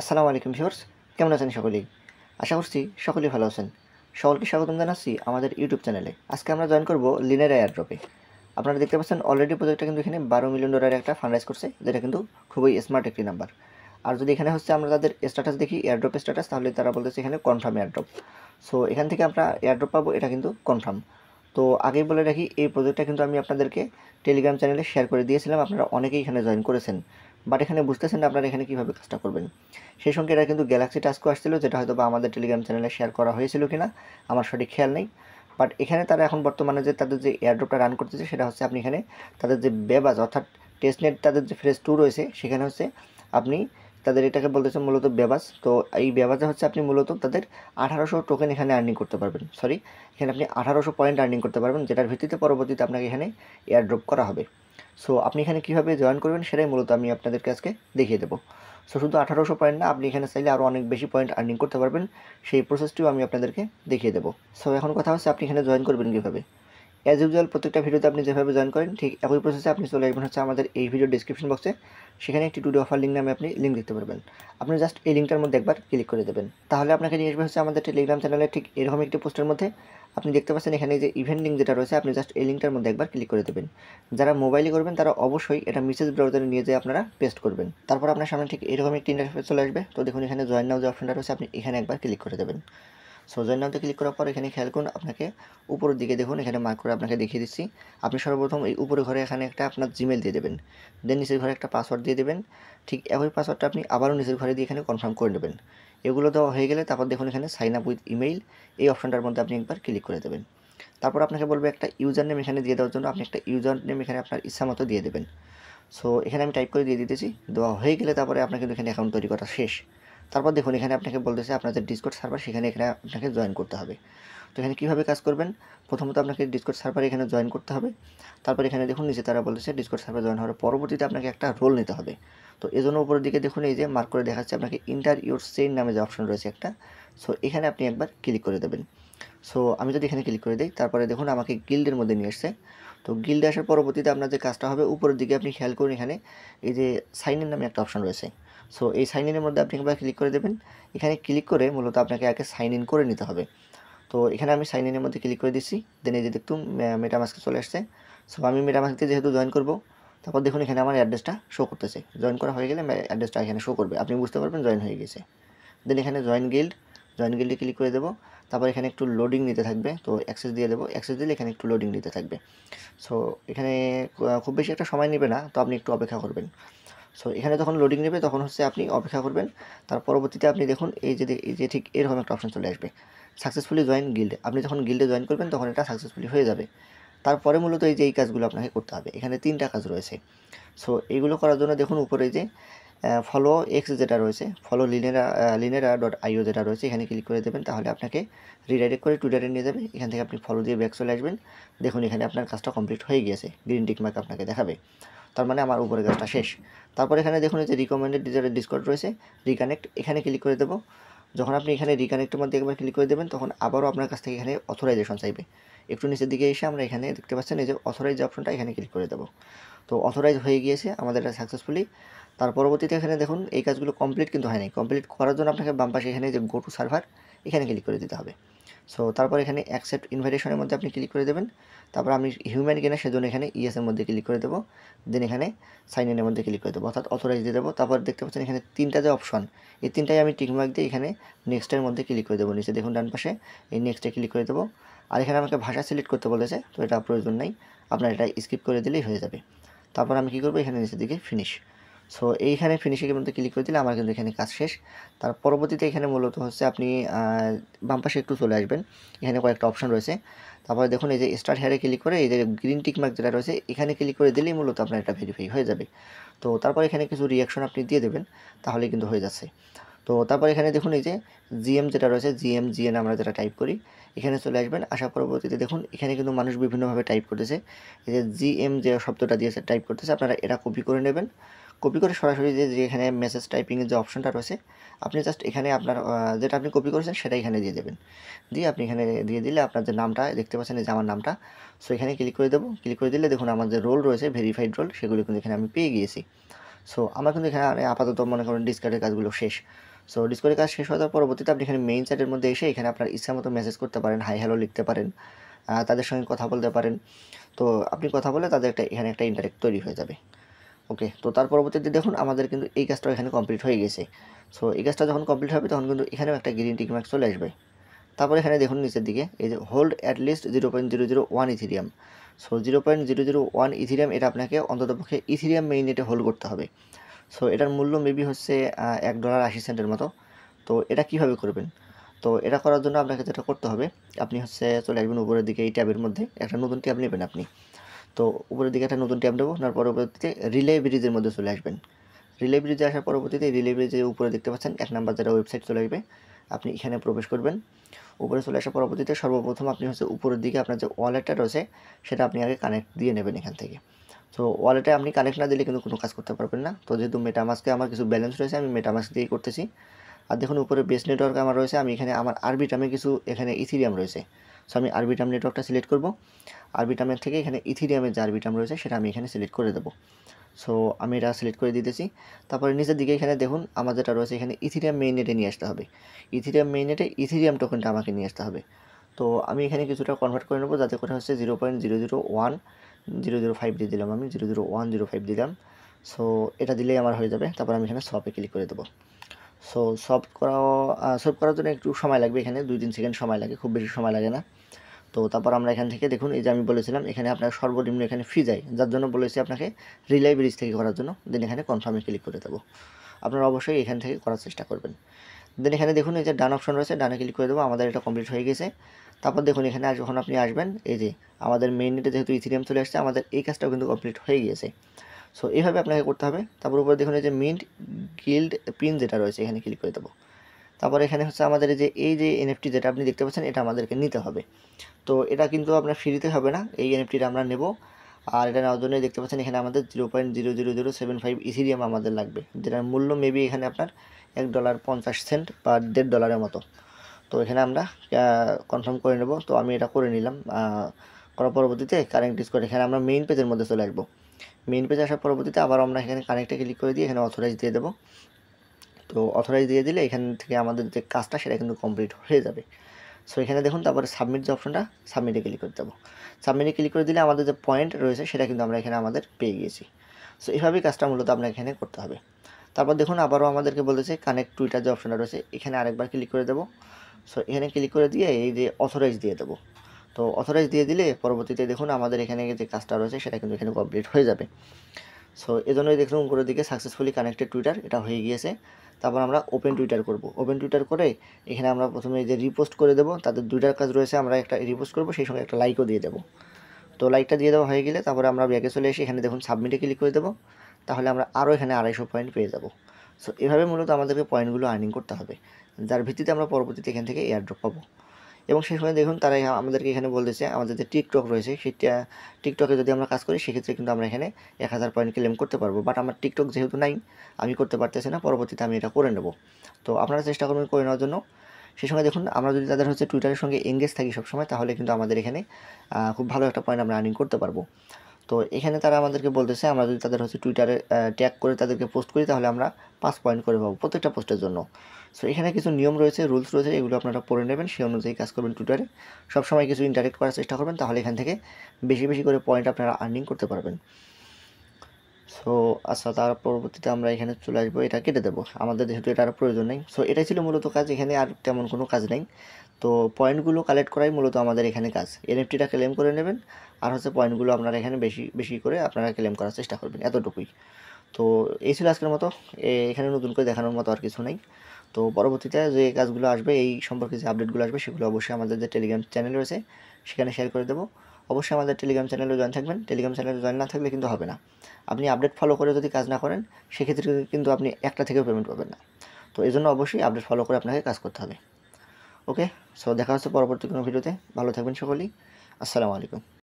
আসসালামু আলাইকুম ভিউয়ার্স, কেমন আছেন সকলেই? আশা করছি সকলেই ভালো আছেন। সকলকে স্বাগতম জানাচ্ছি আমাদের ইউটিউব চ্যানেলে। আজকে আমরা জয়েন করব লিনার এয়ারড্রপে। আপনারা দেখতে পাচ্ছেন অলরেডি প্রজেক্টটা কিন্তু এখানে $12 মিলিয়ন একটা ফান্ড রাইজ করছে, যেটা কিন্তু খুবই স্মার্ট একটি নাম্বার। আর যদি এখানে হচ্ছে আমরা তাদের স্ট্যাটাস দেখি, এয়ারড্রপ স্ট্যাটাস, তাহলে তারা বলতেছে এখানে কনফার্ম এয়ারড্রপ। সো এখান থেকে আমরা এয়ারড্রপ পাবো, এটা কিন্তু কনফার্ম। তো আগেই বলে রাখি, এই প্রজেক্টটা কিন্তু আমি আপনাদেরকে টেলিগ্রাম চ্যানেলে শেয়ার করে দিয়েছিলাম। আপনারা অনেকেই এখানে জয়েন করেছেন, বাট এখানে বুঝতেছেন না আপনারা এখানে কীভাবে কাজটা করবেন। সেই সঙ্গে এটা কিন্তু গ্যালাক্সি টাস্কও আসছিল, যেটা হয়তো বা আমাদের টেলিগ্রাম চ্যানেলে শেয়ার করা হয়েছিল কিনা আমার সঠিক খেয়াল নেই। বাট এখানে তারা এখন বর্তমানে যে তাদের যে এয়ারড্রপটা রান করতেছে, সেটা হচ্ছে আপনি এখানে তাদের যে বেবাজ অর্থাৎ টেস্টনেট তাদের যে ফেজ 2 রয়েছে, সেখানে হচ্ছে আপনি তাদের এটাকে বলতেছে মূলত বেবাজ। তো এই বেবাজে হচ্ছে আপনি মূলত তাদের 1800 টোকেন এখানে আর্নিং করতে পারবেন। সরি, এখানে আপনি 1800 পয়েন্ট আর্নিং করতে পারবেন, যেটার ভিত্তিতে পরবর্তীতে আপনাকে এখানে এয়ারড্রপ করা হবে। সো আপনি এখানে কীভাবে জয়েন করবেন সেটাই মূলত আমি আপনাদেরকে আজকে দেখিয়ে দেবো। সো শুধু 1800 পয়েন্ট না, আপনি এখানে চাইলে আরও অনেক বেশি পয়েন্ট আর্নিং করতে পারবেন, সেই প্রসেসটিও আমি আপনাদেরকে দেখিয়ে দেবো। সো এখন কথা হচ্ছে আপনি এখানে জয়েন করবেন কীভাবে। অ্যাজ ইউজুয়াল প্রত্যেকটা ভিডিওতে আপনি যেভাবে জয়েন করেন, ঠিক একই প্রসেসে আপনি চলে আসবেন হচ্ছে আমাদের এই ভিডিও ডিসক্রিপশন বক্সে। সেখানে একটি টুডে অফার লিঙ্ক নামে আপনি লিঙ্ক দেখতে পারবেন। আপনি জাস্ট এই লিঙ্কটার মধ্যে একবার ক্লিক করে দেবেন, তাহলে আপনাকে নিয়ে আসবে হচ্ছে আমাদের টেলিগ্রাম চ্যানেলে ঠিক এরকম একটি পোস্টের মধ্যে। আপনি দেখতে পাচ্ছেন এখানে যে ইভেন্ট লিঙ্ক যেটা রয়েছে, আপনি জাস্ট এই লিঙ্কটার মধ্যে একবার ক্লিক করে দেবেন। যারা মোবাইলে করবেন তারা অবশ্যই এটা মেসেজ ব্রাউজারে নিয়ে যেয়ে আপনারা পেস্ট করবেন। তারপর আপনার সামনে ঠিক এরকম একটি ইন্টারফেস চলে আসবে। তো দেখুন এখানে জয়েন নাও যে অপশনটা রয়েছে, আপনি এখানে একবার ক্লিক করে দেবেন। সো জয়েন নাওতে ক্লিক করার পর এখানে খেয়াল করুন, আপনাকে উপরের দিকে দেখুন, এখানে মার্ক করে আপনাকে দেখিয়ে দিচ্ছি। আপনি সর্বপ্রথম এই উপরের ঘরে এখানে একটা আপনার জিমেল দিয়ে দেবেন, দেন নিচের ঘরে একটা পাসওয়ার্ড দিয়ে দেবেন। ঠিক একই পাসওয়ার্ডটা আপনি আবারও নিচের ঘরে দিয়ে এখানে কনফার্ম করে নেবেন। এগুলো দেওয়া হয়ে গেলে তারপর দেখুন এখানে সাইন আপ উইথ ইমেইল, এই অপশনটার মধ্যে আপনি একবার ক্লিক করে দেবেন। তারপর আপনাকে বলবে একটা ইউজার নেম এখানে দিয়ে দেওয়ার জন্য। আপনি একটা ইউজার নেম এখানে আপনার ইচ্ছা মতো দিয়ে দেবেন। সো এখানে আমি টাইপ করে দিয়ে দিতেছি। দেওয়া হয়ে গেলে তারপরে আপনার কিন্তু এখানে অ্যাকাউন্ট তৈরি করা শেষ। তারপর দেখুন এখানে আপনাকে বলতেছে আপনার যে ডিসকর্ড সার্ভার, সেখানে এখানে আপনাকে জয়েন করতে হবে। তো এখানে কীভাবে কাজ করবেন, প্রথমত আপনাকে ডিসকর্ড সার্ভারে এখানে জয়েন করতে হবে। তারপর এখানে দেখুন নিচে তারা বলতেছে ডিসকর্ড সার্ভার জয়েন হওয়ার পরবর্তীতে আপনাকে একটা রোল নিতে হবে। তো এজন্য উপরের দিকে দেখুন এই যে মার্ক করে দেখাচ্ছে আপনাকে ইন্টার ইউর চেইন নামে যে অপশন রয়েছে একটা। সো এখানে আপনি একবার ক্লিক করে দেবেন। সো আমি যদি এখানে ক্লিক করে দিই, তারপরে দেখুন আমাকে গিল্ডের মধ্যে নিয়ে এসছে। তো গিল্ডে আসার পরবর্তীতে আপনার যে কাজটা হবে, উপরের দিকে আপনি খেয়াল করুন এখানে এই যে সাইন ইন নামে একটা অপশন রয়েছে। সো এই সাইন ইনের মধ্যে আপনি একবার ক্লিক করে দেবেন। এখানে ক্লিক করে মূলত আপনাকে আগে সাইন ইন করে নিতে হবে। তো এখানে আমি সাইন ইনের মধ্যে ক্লিক করে দিচ্ছি। দেন এই যে দেখুন মেটামাস্কে চলে আসছে। সো আমি মেটামাস্কে যেহেতু জয়েন করব, তারপর দেখুন এখানে আমার অ্যাড্রেসটা শো করতেছে। জয়েন করা হয়ে গেলে অ্যাড্রেসটা এখানে শো করবে, আপনি বুঝতে পারবেন জয়েন হয়ে গেছে। দেন এখানে জয়েন গিল্ডে ক্লিক করে দেবো। তারপর এখানে একটু লোডিং নিতে থাকবে, তো অ্যাক্সেস দিয়ে দেবো। অ্যাক্সেস দিলে এখানে একটু লোডিং নিতে থাকবে। সো এখানে খুব বেশি একটা সময় নেবে না, তো আপনি একটু অপেক্ষা করবেন। সো এখানে যখন লোডিং নেবে তখন হচ্ছে আপনি অপেক্ষা করবেন। তার পরবর্তীতে আপনি দেখুন এই যে ঠিক এরকম একটা অপশন চলে আসবে, সাকসেসফুলি জয়েন গিল্ড। আপনি যখন গিল্ডে জয়েন করবেন তখন এটা সাকসেসফুলি হয়ে যাবে। তারপরে মূলত এই যে এই কাজগুলো আপনাকে করতে হবে। এখানে 3টা কাজ রয়েছে। সো এইগুলো করার জন্য দেখুন উপরে যে ফলো এক্স যেটা রয়েছে, ফলো linera.io যেটা রয়েছে, এখানে ক্লিক করে দেবেন। তাহলে আপনাকে রিডাইরেক্ট করে টুইটারে নিয়ে যাবে। এখান থেকে আপনি ফলো দিয়ে ব্যাক চলে আসবেন। দেখুন এখানে আপনার কাজটা কমপ্লিট হয়ে গিয়েছে, গ্রিন টিক মার্ক আপনাকে দেখাবে। তার মানে আমার উপরে কাজটা শেষ। তারপর এখানে দেখুন এই যে রিকমেন্ডেড যেটা ডিসকর্ড রয়েছে, রিকানেক্ট, এখানে ক্লিক করে দেবো। যখন আপনি এখানে রিকানেক্টের মধ্যে একবার ক্লিক করে দেবেন, তখন আবারও আপনার কাছ থেকে এখানে অথরাইজেশন চাইবে। একটু নিচের দিকে এসে আমরা এখানে দেখতে পাচ্ছেন এই যে অথরাইজ অপশনটা, এখানে ক্লিক করে দেবো। তো অথরাইজ হয়ে গিয়েছে আমাদের এটা সাকসেসফুলি। তার পরবর্তীতে এখানে দেখুন এই কাজগুলো কমপ্লিট কিন্তু হয়নি। কমপ্লিট করার জন্য আপনাকে বাম পাশে এখানে যে গো টু সার্ভার, এখানে ক্লিক করে দিতে হবে। সো তারপর এখানে অ্যাকসেপ্ট ইনভাইটেশনের মধ্যে আপনি ক্লিক করে দেবেন। তারপর আমি হিউম্যান কিনা সেজন্য এখানে ইয়েসের মধ্যে ক্লিক করে দেবো। দেন এখানে সাইন ইনের মধ্যে ক্লিক করে দেবো, অর্থাৎ অথরাইজ দিয়ে দেবো। তারপর দেখতে পাচ্ছেন এখানে 3টা যে অপশন, এই 3টাই আমি টিকমার্ক দিয়ে এখানে নেক্সটের মধ্যে ক্লিক করে দেবো। নিচে দেখুন ডান পাশে এই নেক্সটে ক্লিক করে দেবো। আর এখানে আমাকে ভাষা সিলেক্ট করতে বলেছে, তো এটা প্রয়োজন নেই, আপনার এটা স্কিপ করে দিলেই হয়ে যাবে। তারপর আমি কী করবো, এখানে নিচের দিকে ফিনিশ। সো এইখানে ফিনিশিংয়ের মধ্যে ক্লিক করে দিলে আমার কিন্তু এখানে কাজ শেষ। তার পরবর্তীতে এখানে মূলত হচ্ছে আপনি বাম পাশে একটু চলে আসবেন, এখানে কয়েকটা অপশন রয়েছে। তারপরে দেখুন এই যে স্টার্ট হেয়ারে ক্লিক করে এই যে গ্রিন টিক মার্ক যেটা রয়েছে, এখানে ক্লিক করে দিলেই মূলত আপনার এটা ভেরিফাই হয়ে যাবে। তো তারপর এখানে কিছু রিয়াকশন আপনি দিয়ে দেবেন, তাহলে কিন্তু হয়ে যাচ্ছে। তো তারপর এখানে দেখুন এই যে জিএম যেটা রয়েছে, জিএন আমরা যেটা টাইপ করি, এখানে চলে আসবেন। আসার পরবর্তীতে দেখুন এখানে কিন্তু মানুষ বিভিন্নভাবে টাইপ করতেছে। এই যে জিএম যে শব্দটা দিয়েছে টাইপ করতেছে, আপনারা এটা কপি করে নেবেন। কপি করে সরাসরি যেখানে মেসেজ টাইপিংয়ের যে অপশনটা রয়েছে, আপনি জাস্ট এখানে আপনার যেটা আপনি কপি করেছেন সেটা এখানে দিয়ে দেবেন। দিয়ে আপনি এখানে দিয়ে দিলে আপনার যে নামটা দেখতে পাচ্ছেন, এই যে আমার নামটা, সো এখানে ক্লিক করে দেবো। ক্লিক করে দিলে দেখুন আমার যে রোল রয়েছে, ভেরিফাইড রোল, সেগুলো কিন্তু এখানে আমি পেয়ে গিয়েছি। সো আমার কিন্তু এখানে আপাতত মনে করেন ডিসকার্ডের কাজগুলো শেষ। সো ডিসকর্ডের কাজ শেষ হওয়ার পরবর্তীতে আপনি এখানে মেইন চ্যাটের মধ্যে এসে এখানে আপনার ইচ্ছা মতো মেসেজ করতে পারেন, হাই হ্যালো লিখতে পারেন, তাদের সঙ্গে কথা বলতে পারেন। তো আপনি কথা বলে তাদের এখানে একটা ইন্টারেক্ট তৈরি হয়ে যাবে। ওকে, তো তার পরবর্তীতে দেখুন আমাদের কিন্তু এই কাজটা এখানে কমপ্লিট হয়ে গেছে। সো এই কাজটা যখন কমপ্লিট হবে তখন কিন্তু এখানেও একটা গ্রিন টিক মার্ক চলে আসবে। তারপরে এখানে দেখুন নিচের দিকে এই যে hold at least 0.001 ethereum. So 0.001 ethereum এটা আপনাকে অন্ততপক্ষে ইথিরিয়াম মেইননেটে হোল্ড করতে হবে। সো এটার মূল্য মেবি হচ্ছে $1.80 মতো। তো এটা কিভাবে করবেন? তো এটা করার জন্য আপনাকে যেটা করতে হবে, আপনি হচ্ছে চলে আসবেন উপরের দিকে এই ট্যাবের মধ্যে একটা নতুন ট্যাব নেবেন আপনি। তো উপরের দিকে একটা নতুন ট্যাব নেব, নেওয়ার পরবর্তীতে রিলে ব্রিজের মধ্যে চলে আসবেন। রিলে ব্রিজে আসার পরবর্তীতে রিলে ব্রিজের উপরে দেখতে পাচ্ছেন 1 নাম্বার যেটা ওয়েবসাইট চলে আসবে, আপনি এখানে প্রবেশ করবেন। উপরে চলে আসার পরবর্তীতে সর্বপ্রথম আপনি হচ্ছে উপরের দিকে আপনার যে ওয়ালেটটা রয়েছে সেটা আপনি আগে কানেক্ট দিয়ে নেবেন এখান থেকে। তো ওয়ালেটে আপনি কানেক্ট না দিলে কিন্তু কোনো কাজ করতে পারবেন না। তো যেহেতু মেটামাস্কে আমার কিছু ব্যালেন্স রয়েছে, আমি মেটামাস্ক দিয়েই করতেছি। আর দেখুন উপরে বেস নেটওয়ার্ক আমার রয়েছে, আমি এখানে আমার আরবিটামে কিছু এখানে ইথিরিয়াম রয়েছে। সো আমি আরবিটাম নেটওয়ার্কটা সিলেক্ট করব। আরবিটামের থেকে এখানে ইথিরিয়ামের যে আরবিটাম রয়েছে সেটা আমি এখানে সিলেক্ট করে দেবো। সো আমি এটা সিলেক্ট করে দিতেছি। তারপরে নিচের দিকে এখানে দেখুন আমার যেটা রয়েছে এখানে ইথিরিয়াম মেইননেটে নিয়ে আসতে হবে। ইথিরিয়াম মেইননেটে ইথিরিয়াম টোকেনটা আমাকে নিয়ে আসতে হবে। তো আমি এখানে কিছুটা কনভার্ট করে নেবো, যাতে করে হচ্ছে 0.001005 দিয়ে দিলাম, আমি 00105 দিলাম। সো এটা দিলেই আমার হয়ে যাবে। তারপর আমি এখানে শপে ক্লিক করে দেবো। সো সলভ করার জন্য একটু সময় লাগবে, এখানে 2-3 সেকেন্ড সময় লাগে, খুব বেশি সময় লাগে না। তো তারপর আমরা এখান থেকে দেখুন এই যে আমি বলেছিলাম এখানে আপনার সর্বনিম্ন এখানে ফি যায়, যার জন্য বলেছি আপনাকে রিলাই ব্রিজ থেকে করার জন্য। দেন এখানে কনফার্মে ক্লিক করে দেবো। আপনারা অবশ্যই এখান থেকে করার চেষ্টা করবেন। দেন এখানে দেখুন এই যে ডান অপশন রয়েছে, ডানে ক্লিক করে দেবো। আমাদের এটা কমপ্লিট হয়ে গেছে। তারপর দেখুন এখানে যখন আপনি আসবেন এই যে আমাদের মেইন নেটে যেহেতু ইথিরিয়াম চলে আসছে, আমাদের এই কাজটাও কিন্তু কমপ্লিট হয়ে গিয়েছে। সো এইভাবে আপনাকে করতে হবে। তারপর উপরে দেখুন এই যে মিন্ট গিল্ড পিন যেটা রয়েছে এখানে ক্লিক করে দেবো। তারপর এখানে হচ্ছে আমাদের এই যে এনএফটি যেটা আপনি দেখতে পাচ্ছেন এটা আমাদেরকে নিতে হবে। তো এটা কিন্তু আপনার ফ্রিতে হবে না, এই এনএফটিটা আমরা নেব। আর এটা নেওয়ার জন্য দেখতে পাচ্ছেন এখানে আমাদের 0.00075 ইথিরিয়াম আমাদের লাগবে, যেটার মূল্য মেবি এখানে আপনার $1.50 বা $1.50 মতো। তো এখানে আমরা কনফার্ম করে নেব। তো আমি এটা করে নিলাম। করার পরবর্তীতে কানেক্ট ডিসকর্ড, এখানে আমরা মেইন পেজের মধ্যে চলে আসবো। মেইন পেজে আসার পরবর্তীতে আবার আমরা এখানে কানেক্টে ক্লিক করে দিয়ে এখানে অথরাইজ দিয়ে দেবো। তো অথরাইজ দিয়ে দিলে এখান থেকে আমাদের যে কাজটা সেটা কিন্তু কমপ্লিট হয়ে যাবে। সো এখানে দেখুন তারপরে সাবমিট যে অপশনটা, সাবমিটে ক্লিক করে দেবো। সাবমিটে ক্লিক করে দিলে আমাদের যে পয়েন্ট রয়েছে সেটা কিন্তু আমরা এখানে আমাদের পেয়ে গিয়েছি। সো এইভাবেই কাজটা মূলত আপনার এখানে করতে হবে। তারপর দেখুন আবারও আমাদেরকে বলেছে কানেক্ট টুইটার যে অপশনটা রয়েছে এখানে আরেকবার ক্লিক করে দেবো। সো এখানে ক্লিক করে দিয়ে এই যে অথরাইজ দিয়ে দেবো। তো অথরাইজ দিয়ে দিলে পরবর্তীতে দেখুন আমাদের এখানে যে কাজটা রয়েছে সেটা কিন্তু এখানে কমপ্লিট হয়ে যাবে। সো এজন্যই দেখুন উপরের দিকে সাকসেসফুলি কানেক্টেড টুইটার এটা হয়ে গিয়েছে। তারপর আমরা ওপেন টুইটার করব। ওপেন টুইটার করে এখানে আমরা প্রথমে যে রিপোস্ট করে দেবো, তাদের দুইটার কাজ রয়েছে, আমরা একটা রিপোস্ট করব, সেই সঙ্গে একটা লাইকও দিয়ে দেবো। তো লাইকটা দিয়ে দেওয়া হয়ে গেলে তারপরে আমরা ব্যাকে চলে এসে এখানে দেখুন সাবমিটে ক্লিক করে দেবো। তাহলে আমরা আরও এখানে 250 পয়েন্ট পেয়ে যাব। সো এভাবে মূলত আমাদেরকে পয়েন্টগুলো আর্নিং করতে হবে, যার ভিত্তিতে আমরা পরবর্তীতে এখান থেকে এয়ারড্রপ পাবো। এবং সেই সময় দেখুন তারা আমাদেরকে এখানে বলতেছে আমাদের যে টিকটক রয়েছে সেটা, টিকটকে যদি আমরা কাজ করি সেক্ষেত্রে কিন্তু আমরা এখানে 1000 পয়েন্ট ক্লেম করতে পারবো। বাট আমার টিকটক যেহেতু নাই, আমি করতে পারতেছি না, পরবর্তীতে আমি এটা করে নেব। তো আপনারা চেষ্টা করবেন করে নেওয়ার জন্য। সেই সময় দেখুন আমরা যদি তাদের হচ্ছে টুইটারের সঙ্গে এঙ্গেজ থাকি সবসময়, তাহলে কিন্তু আমাদের এখানে খুব ভালো একটা পয়েন্ট আমরা আর্নিং করতে পারবো। তো এখানে তারা আমাদেরকে বলতেছে আমরা যদি তাদের হচ্ছে টুইটারে ট্যাগ করে তাদেরকে পোস্ট করি তাহলে আমরা 5 পয়েন্ট করে পাবো প্রত্যেকটা পোস্টের জন্য। সো এখানে কিছু নিয়ম রয়েছে, রুলস রয়েছে, এগুলো আপনারা পড়ে নেবেন, সেই অনুযায়ী কাজ করবেন টুইটারে। সবসময় কিছু ইন্টারেক্ট করার চেষ্টা করবেন, তাহলে এখান থেকে বেশি বেশি করে পয়েন্ট আপনারা আর্নিং করতে পারবেন। সো আচ্ছা, তার পরবর্তীতে আমরা এখানে চলে আসবো, এটা কেটে দেবো, আমাদের যেহেতু এটার প্রয়োজন নেই। সো এটাই ছিল মূলত কাজ, এখানে আর তেমন কোনো কাজ নেই। তো পয়েন্টগুলো কালেক্ট করাই মূলত আমাদের এখানে কাজ। এনএফটিটা ক্লেম করে নেবেন, আর হচ্ছে পয়েন্টগুলো আপনারা এখানে বেশি বেশি করে আপনারা ক্লেম করার চেষ্টা করবেন, এতটুকুই। তো এই ছিল আজকের মতো, এখানে নতুন করে দেখানোর মতো আর কিছু নেই। তো পরবর্তীতে যে কাজগুলো আসবে এই সম্পর্কে যে আপডেটগুলো আসবে সেগুলো অবশ্যই আমাদের যে টেলিগ্রাম চ্যানেল রয়েছে সেখানে শেয়ার করে দেবো। অবশ্যই আমাদের টেলিগ্রাম চ্যানেলে জয়েন থাকবেন, টেলিগ্রাম চ্যানেলে জয়েন না থাকলে কিন্তু হবে না। আপনি আপডেট ফলো করে যদি কাজ না করেন সেক্ষেত্রে কিন্তু আপনি একটা থেকেও পেমেন্ট পাবেন না। তো এই জন্য অবশ্যই আপডেট ফলো করে আপনাকে কাজ করতে হবে। ওকে, সো দেখা হচ্ছে পরবর্তী কোনো ভিডিওতে। ভালো থাকবেন সকলেই। আসসালামু আলাইকুম।